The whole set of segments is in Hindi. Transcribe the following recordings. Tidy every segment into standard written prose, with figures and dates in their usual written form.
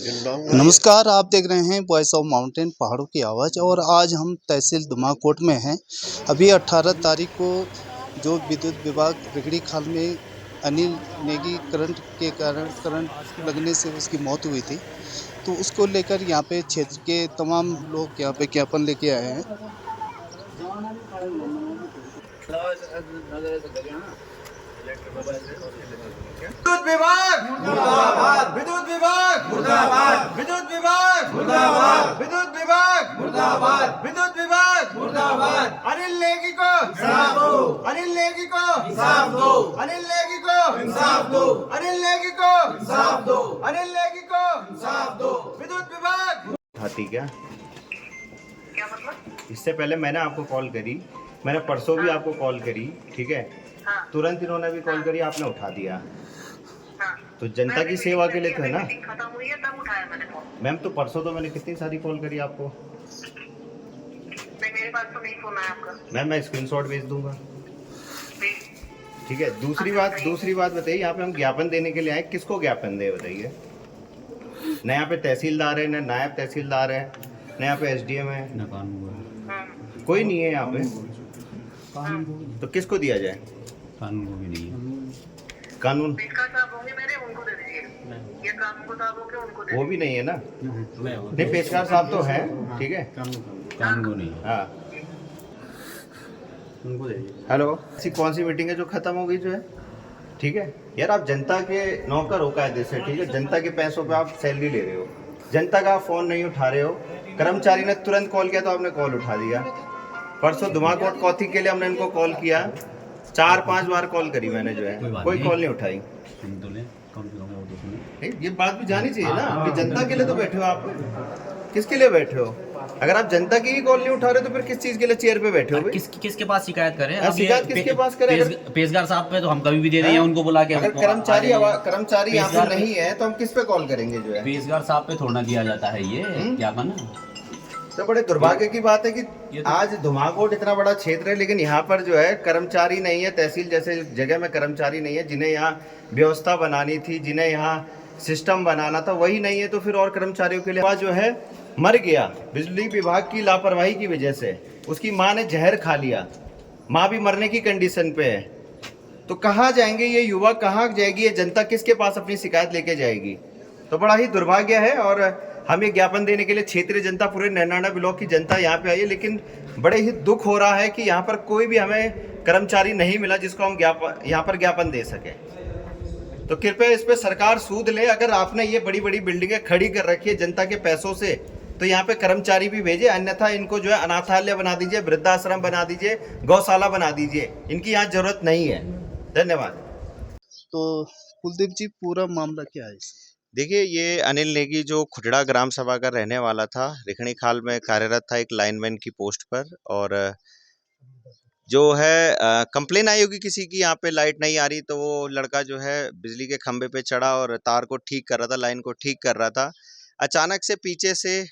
नमस्कार, आप देख रहे हैं वॉइस ऑफ माउंटेन पहाड़ों की आवाज़। और आज हम तहसील दुमाकोट में हैं। अभी 18 तारीख को जो विद्युत विभाग रिगड़ी खाल में अनिल नेगी करंट के कारण करंट लगने से उसकी मौत हुई थी, तो उसको लेकर यहाँ पे क्षेत्र के तमाम लोग यहाँ पे ज्ञापन लेके आए हैं। विद्युत विभाग मुर्दाबाद, विद्युत विभाग मुर्दाबाद, विद्युत विभाग मुर्दाबाद, विद्युत विभाग मुर्दाबाद, विद्युत विभाग मुर्दाबाद। अनिल नेगी को इंसाफ दो, अनिल नेगी को इंसाफ दो, अनिल नेगी को इंसाफ दो, अनिल नेगी को इंसाफ दो, अनिल नेगी को इंसाफ दो। विद्युत विभाग उठाती क्या मतलब? इससे पहले मैंने आपको कॉल करी, मैंने परसों भी आपको कॉल करी, ठीक है। तुरंत इन्होंने भी कॉल करी, आपने उठा दिया। तो जनता की सेवा के लिए तो है ना। खत्म हुई है तब उठाया मैंने फोन। मैम तो परसों तो मैंने कितनी सारी कॉल करी आपको। मेरे पास तो नहीं फोन आया आपका। मैम मैं स्क्रीनशॉट भेज दूंगा, ठीक है। दूसरी बात बताइए, यहाँ पे हम ज्ञापन देने के लिए आए, किसको ज्ञापन दे बताइए। न यहाँ पे तहसीलदार है, न नायब तहसीलदार है, न यहाँ पे एसडीएम है, कोई नहीं है यहाँ पे। तो किसको दिया जाए? कानून को भी नहीं है। कानून साहब होंगे मेरे, उनको दे दीजिए। ये कानून साहब होंगे, उनको दे वो भी नहीं है ना। नहीं, पेशकार साहब तो है, ठीक है। कानून को नहीं है। हाँ, उनको दे दीजिए। हेलो, ऐसी कौन सी मीटिंग है जो खत्म हो गई जो है, ठीक है। यार आप जनता के नौकर हो कायदे से, ठीक है। जनता के पैसों पे आप सैलरी ले रहे हो, जनता का आप फोन नहीं उठा रहे हो। कर्मचारी ने तुरंत कॉल किया तो आपने कॉल उठा दिया। परसों दुमाकोट कौथी के लिए हमने इनको कॉल किया, 4-5 बार कॉल करी मैंने जो है, कोई कॉल नहीं उठाई। ये बात भी जानी चाहिए ना कि जनता के लिए तो बैठे हो आप, किसके लिए बैठे हो? अगर आप जनता की ही कॉल नहीं उठा रहे तो फिर किस चीज के लिए चेयर पे बैठे हो? किसके पास शिकायत करें? अब शिकायत किसके पास करें? पेशकार साहब पे तो हम कभी भी दे रहे हैं उनको बुला के। अगर कर्मचारी यहाँ पे नहीं है तो हम किस पे कॉल करेंगे जो है? पेशकार साहब पे थोड़ा दिया जाता है ये ज्ञापन। तो बड़े दुर्भाग्य की बात है कि आज दुमाकोट इतना बड़ा क्षेत्र है, लेकिन यहाँ पर जो है कर्मचारी नहीं है। तहसील जैसे जगह में कर्मचारी नहीं है, जिन्हें यहाँ व्यवस्था बनानी थी, जिन्हें यहाँ सिस्टम बनाना था, वही नहीं है। तो फिर और कर्मचारियों के लिए जो है मर गया बिजली विभाग की लापरवाही की वजह से। उसकी माँ ने जहर खा लिया, माँ भी मरने की कंडीशन पे है। तो कहाँ जाएंगे ये युवा, कहाँ जाएगी ये जनता, किसके पास अपनी शिकायत लेके जाएगी? तो बड़ा ही दुर्भाग्य है। और हमें ज्ञापन देने के लिए क्षेत्रीय जनता, पूरे नैनाना ब्लॉक की जनता यहाँ पे आई है, लेकिन बड़े ही दुख हो रहा है कि यहाँ पर कोई भी हमें कर्मचारी नहीं मिला जिसको हम यहाँ पर ज्ञापन दे सके। तो कृपया इस पे सरकार सूद ले। अगर आपने ये बड़ी बड़ी बिल्डिंगें खड़ी कर रखी है जनता के पैसों से, तो यहाँ पे कर्मचारी भी भेजे, अन्यथा इनको जो है अनाथालय बना दीजिए, वृद्धाश्रम बना दीजिए, गौशाला बना दीजिए। इनकी यहाँ जरूरत नहीं है। धन्यवाद। तो कुलदीप जी, पूरा मामला क्या है? देखिए, ये अनिल नेगी जो खुटड़ा ग्राम सभा का रहने वाला था, रिखणी खाल में कार्यरत था एक लाइनमैन की पोस्ट पर। और जो है कंप्लेन आई होगी किसी की, यहाँ पे लाइट नहीं आ रही, तो वो लड़का जो है बिजली के खंभे पे चढ़ा और तार को ठीक कर रहा था, लाइन को ठीक कर रहा था। अचानक से पीछे से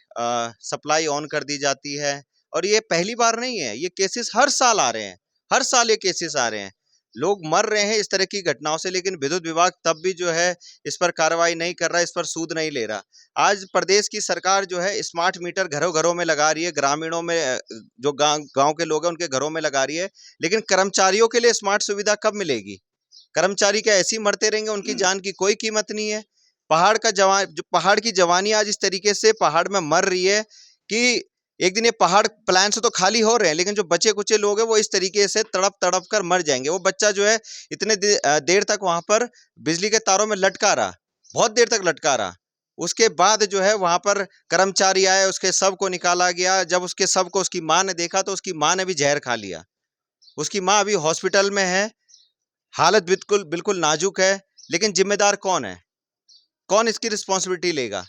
सप्लाई ऑन कर दी जाती है। और ये पहली बार नहीं है, ये केसेस हर साल आ रहे हैं, हर साल ये केसेस आ रहे हैं। लोग मर रहे हैं इस तरह की घटनाओं से, लेकिन विद्युत विभाग तब भी जो है इस पर कार्रवाई नहीं कर रहा, इस पर सूद नहीं ले रहा। आज प्रदेश की सरकार जो है स्मार्ट मीटर घरों घरों में लगा रही है, ग्रामीणों में जो गांव के लोग हैं उनके घरों में लगा रही है, लेकिन कर्मचारियों के लिए स्मार्ट सुविधा कब मिलेगी? कर्मचारी क्या ऐसे ही मरते रहेंगे? उनकी जान की कोई कीमत नहीं है। पहाड़ की जवानी आज इस तरीके से पहाड़ में मर रही है कि एक दिन ये पहाड़ प्लान से तो खाली हो रहे हैं, लेकिन जो बचे कुचे लोग हैं वो इस तरीके से तड़प कर मर जाएंगे। वो बच्चा जो है इतने देर तक वहां पर बिजली के तारों में लटका रहा, बहुत देर तक लटका रहा। उसके बाद जो है वहां पर कर्मचारी आए, उसके शव को निकाला गया। जब उसके शव को उसकी माँ ने देखा तो उसकी माँ ने भी जहर खा लिया। उसकी माँ अभी हॉस्पिटल में है, हालत बिल्कुल नाजुक है। लेकिन जिम्मेदार कौन है? कौन इसकी रिस्पॉन्सिबिलिटी लेगा?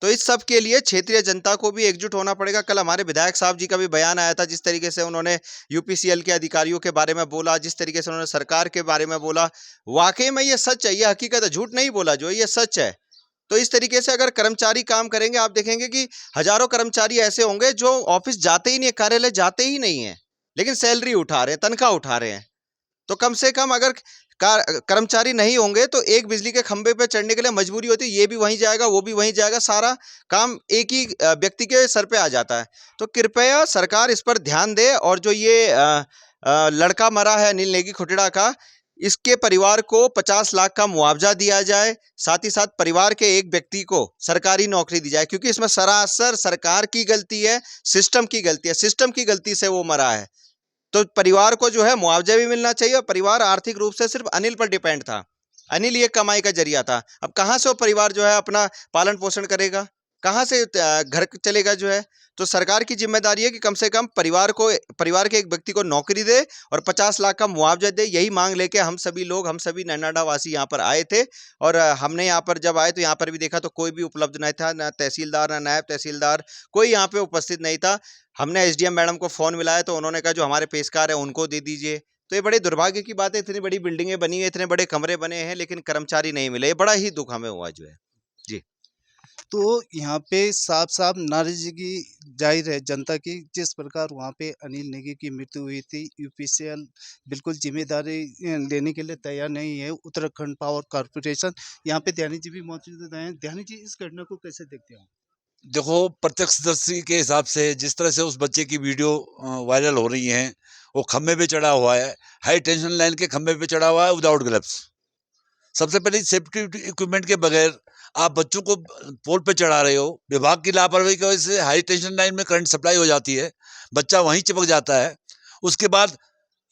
तो इस सब के लिए क्षेत्रीय जनता को भी एकजुट होना पड़ेगा। कल हमारे विधायक साहब जी का भी बयान आया था, जिस तरीके से उन्होंने यूपीसीएल के अधिकारियों के बारे में बोला, जिस तरीके से उन्होंने सरकार के बारे में बोला, वाकई में ये सच है, ये हकीकत है, झूठ नहीं बोला जो ये सच है। तो इस तरीके से अगर कर्मचारी काम करेंगे, आप देखेंगे कि हजारों कर्मचारी ऐसे होंगे जो ऑफिस जाते ही नहीं है, कार्यालय जाते ही नहीं है, लेकिन सैलरी उठा रहे हैं, तनख्वाह उठा रहे हैं। तो कम से कम अगर कर्मचारी नहीं होंगे तो एक बिजली के खंभे पे चढ़ने के लिए मजबूरी होती है, ये भी वहीं जाएगा, वो भी वहीं जाएगा, सारा काम एक ही व्यक्ति के सर पे आ जाता है। तो कृपया सरकार इस पर ध्यान दे और जो ये लड़का मरा है अनिल नेगी खुटड़ा का, इसके परिवार को 50 लाख का मुआवजा दिया जाए, साथ ही साथ परिवार के एक व्यक्ति को सरकारी नौकरी दी जाए, क्योंकि इसमें सरासर सरकार की गलती है, सिस्टम की गलती है, सिस्टम की गलती से वो मरा है। तो परिवार को जो है मुआवजा भी मिलना चाहिए। और परिवार आर्थिक रूप से सिर्फ अनिल पर डिपेंड था, अनिल ये कमाई का जरिया था। अब कहाँ से वो परिवार जो है अपना पालन पोषण करेगा, कहाँ से घर चलेगा जो है। तो सरकार की जिम्मेदारी है कि कम से कम परिवार के एक व्यक्ति को नौकरी दे और 50 लाख का मुआवजा दे। यही मांग लेके हम सभी नैनाडा वासी यहाँ पर आए थे। और हमने यहाँ पर जब आए तो यहाँ पर भी देखा तो कोई भी उपलब्ध नहीं था, ना तहसीलदार, ना नायब तहसीलदार, कोई यहाँ पे उपस्थित नहीं था। हमने एसडीएम मैडम को फ़ोन मिलाया तो उन्होंने कहा जो हमारे पेशकार है उनको दे दीजिए। तो ये बड़े दुर्भाग्य की बात है, इतनी बड़ी बिल्डिंगें बनी है, इतने बड़े कमरे बने हैं, लेकिन कर्मचारी नहीं मिले। ये बड़ा ही दुख हमें हुआ जो है जी। तो यहाँ पे साफ नाराजगी जाहिर है जनता की, जिस प्रकार वहाँ पे अनिल नेगी की मृत्यु हुई थी। यूपीसीएल बिल्कुल जिम्मेदारी लेने के लिए तैयार नहीं है। उत्तराखंड पावर कॉर्पोरेशन, यहाँ पे ध्यानी जी भी मौजूद हैं। ध्यानी जी, इस घटना को कैसे देखते हो? देखो, प्रत्यक्षदर्शी के हिसाब से जिस तरह से उस बच्चे की वीडियो वायरल हो रही है, वो खम्भे पे चढ़ा हुआ है, हाई टेंशन लाइन के खम्भे पे चढ़ा हुआ है विदाउट ग्लव्स। सबसे पहले सेफ्टी इक्विपमेंट के बगैर आप बच्चों को पोल पे चढ़ा रहे हो। विभाग की लापरवाही की वजह से हाई टेंशन लाइन में करंट सप्लाई हो जाती है, बच्चा वहीं चिपक जाता है। उसके बाद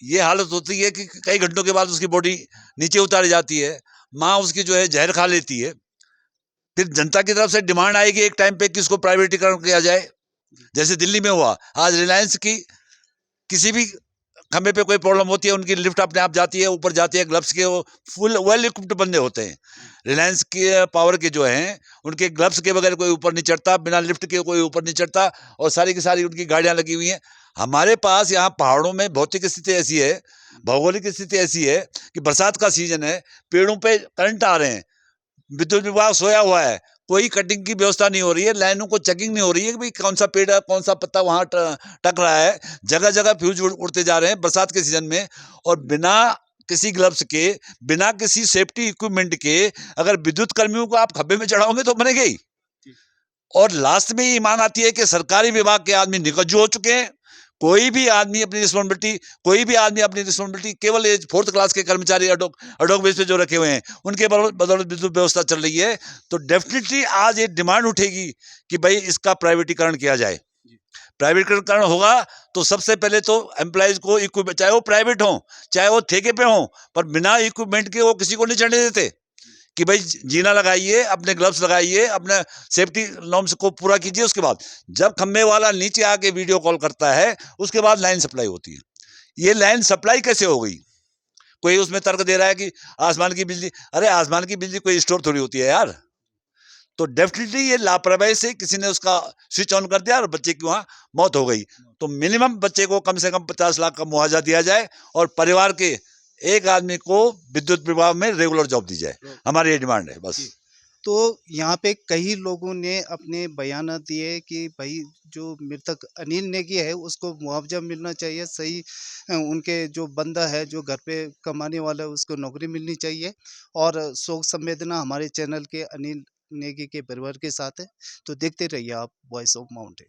ये हालत होती है कि कई घंटों के बाद उसकी बॉडी नीचे उतारी जाती है, माँ उसकी जो है जहर खा लेती है। फिर जनता की तरफ से डिमांड आएगी एक टाइम पे कि इसको प्राइवेटीकरण किया जाए, जैसे दिल्ली में हुआ। आज रिलायंस की किसी भी खंभे पे कोई प्रॉब्लम होती है, उनकी लिफ्ट अपने आप जाती है, ऊपर जाती है, ग्लव्स के वो फुल वेल इक्विप्ड बंदे होते हैं। रिलायंस के पावर के जो हैं, उनके ग्लव्स के बगैर कोई ऊपर नहीं चढ़ता, बिना लिफ्ट के कोई ऊपर नहीं चढ़ता, और सारी की सारी उनकी गाड़ियां लगी हुई हैं। हमारे पास यहाँ पहाड़ों में भौतिक स्थिति ऐसी है, भौगोलिक स्थिति ऐसी है कि बरसात का सीजन है, पेड़ों पे करंट आ रहे हैं, विद्युत विभाग सोया हुआ है, कोई कटिंग की व्यवस्था नहीं हो रही है, लाइनों को चेकिंग नहीं हो रही है कि भाई कौन सा पेड़ है, कौन सा पत्ता वहाँ टक रहा है। जगह जगह फ्यूज उड़ते जा रहे हैं बरसात के सीजन में, और बिना किसी ग्लव्स के, बिना किसी सेफ्टी इक्विपमेंट के अगर विद्युत कर्मियों को आप खंभे में चढ़ाओगे तो बनेगा ही। और लास्ट में ये मांग आती है कि सरकारी विभाग के आदमी निकज्जू हो चुके हैं। कोई भी आदमी अपनी रिस्पॉन्सिबिलिटी केवल 4th क्लास के कर्मचारी अडोक बेस पे जो रखे हुए हैं, उनके बदौलत विद्युत व्यवस्था चल रही है। तो डेफिनेटली आज ये डिमांड उठेगी कि भाई इसका प्राइवेटीकरण किया जाए। प्राइवेटीकरण होगा तो सबसे पहले तो एम्प्लॉयज को इक्विपमेंट, चाहे वो प्राइवेट हो चाहे वो ठेके पे हो, पर बिना इक्विपमेंट के वो किसी को नहीं चढ़ने देते कि भाई जीना लगाइए, अपने ग्लव्स लगाइए, अपने सेफ्टी नॉर्म्स को पूरा कीजिए। उसके बाद जब खम्भे वाला नीचे आके वीडियो कॉल करता है, उसके बाद लाइन सप्लाई होती है। ये लाइन सप्लाई कैसे हो गई? कोई उसमें तर्क दे रहा है कि आसमान की बिजली, अरे आसमान की बिजली कोई स्टोर थोड़ी होती है यार। तो डेफिनेटली ये लापरवाही से किसी ने उसका स्विच ऑन कर दिया और बच्चे की वहाँ मौत हो गई। तो मिनिमम बच्चे को कम से कम 50 लाख का मुआवजा दिया जाए और परिवार के एक आदमी को विद्युत विभाग में रेगुलर जॉब दी जाए। हमारी ये डिमांड है बस। तो यहाँ पे कई लोगों ने अपने बयान दिए कि भाई जो मृतक अनिल नेगी है उसको मुआवजा मिलना चाहिए, सही उनके जो बंदा है जो घर पे कमाने वाला है उसको नौकरी मिलनी चाहिए। और शोक संवेदना हमारे चैनल के अनिल नेगी के परिवार के साथ है। तो देखते रहिए आप voice of mountain.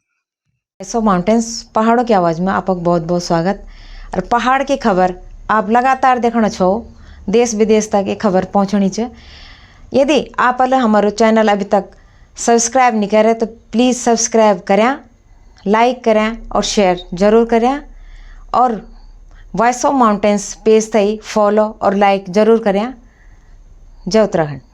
Voice of mountains पहाड़ों की आवाज़ में आपका बहुत बहुत स्वागत। और पहाड़ की खबर आप लगातार देखना छो, देश विदेश तक ये खबर पहुँचनी चाहिए। यदि आप हमारे चैनल अभी तक सब्सक्राइब नहीं करें तो प्लीज़ सब्सक्राइब करें, लाइक करें और शेयर ज़रूर करें। और वॉइस ऑफ माउंटेन्स पेज थी फॉलो और लाइक ज़रूर करें। जय उत्तराखंड।